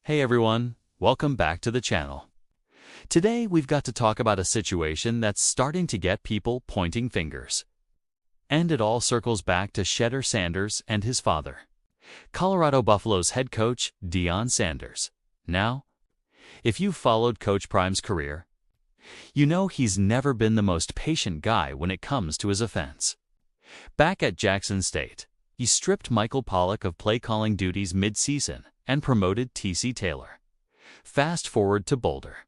Hey everyone, welcome back to the channel. Today we've got to talk about a situation that's starting to get people pointing fingers. And it all circles back to Shedeur Sanders and his father, Colorado Buffalo's head coach, Deion Sanders. Now, if you've followed Coach Prime's career, you know he's never been the most patient guy when it comes to his offense. Back at Jackson State, he stripped Michael Pollock of play-calling duties mid-season and promoted T.C. Taylor. Fast forward to Boulder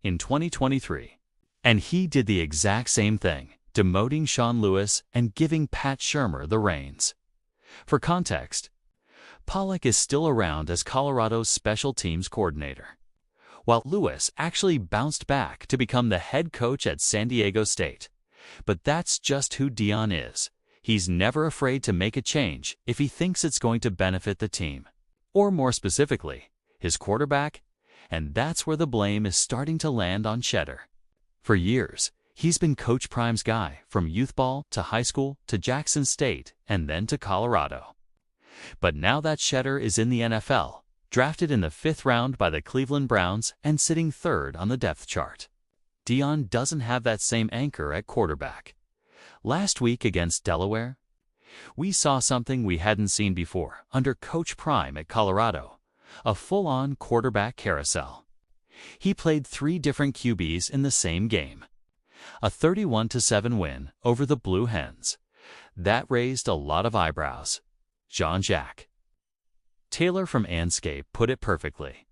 in 2023, and he did the exact same thing, demoting Sean Lewis and giving Pat Shurmur the reins. For context, Pollock is still around as Colorado's special teams coordinator, while Lewis actually bounced back to become the head coach at San Diego State. But that's just who Deion is. He's never afraid to make a change if he thinks it's going to benefit the team, or more specifically, his quarterback, and that's where the blame is starting to land on Shedeur. For years, he's been Coach Prime's guy from youth ball to high school to Jackson State and then to Colorado. But now that Shedeur is in the NFL, drafted in the 5th round by the Cleveland Browns and sitting 3rd on the depth chart, Deion doesn't have that same anchor at quarterback. Last week against Delaware, we saw something we hadn't seen before under Coach Prime at Colorado, a full-on quarterback carousel. He played 3 different QBs in the same game. A 31-7 win over the Blue Hens. That raised a lot of eyebrows. Jean-Jacques Taylor from Anscape put it perfectly.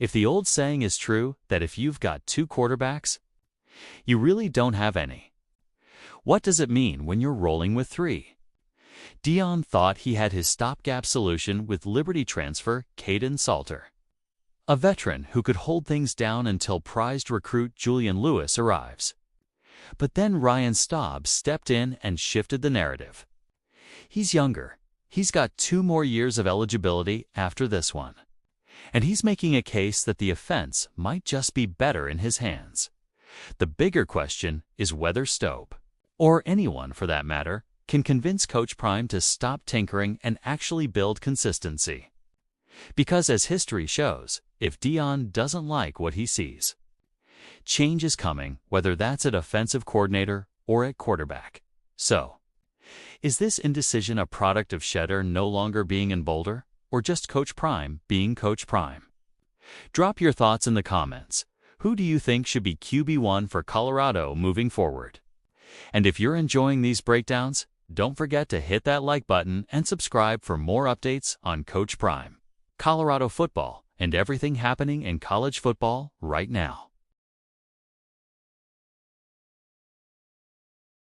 If the old saying is true that if you've got 2 quarterbacks, you really don't have any, what does it mean when you're rolling with 3? Deion thought he had his stopgap solution with Liberty transfer Kaidon Salter, a veteran who could hold things down until prized recruit Julian Lewis arrives. But then Ryan Staub stepped in and shifted the narrative. He's younger. He's got 2 more years of eligibility after this one. And he's making a case that the offense might just be better in his hands. The bigger question is whether Staub, or anyone for that matter, can convince Coach Prime to stop tinkering and actually build consistency. Because as history shows, if Deion doesn't like what he sees, change is coming, whether that's at offensive coordinator or at quarterback. So, is this indecision a product of Shedeur no longer being in Boulder, or just Coach Prime being Coach Prime? Drop your thoughts in the comments. Who do you think should be QB1 for Colorado moving forward? And if you're enjoying these breakdowns, don't forget to hit that like button and subscribe for more updates on Coach Prime, Colorado football, and everything happening in college football right now.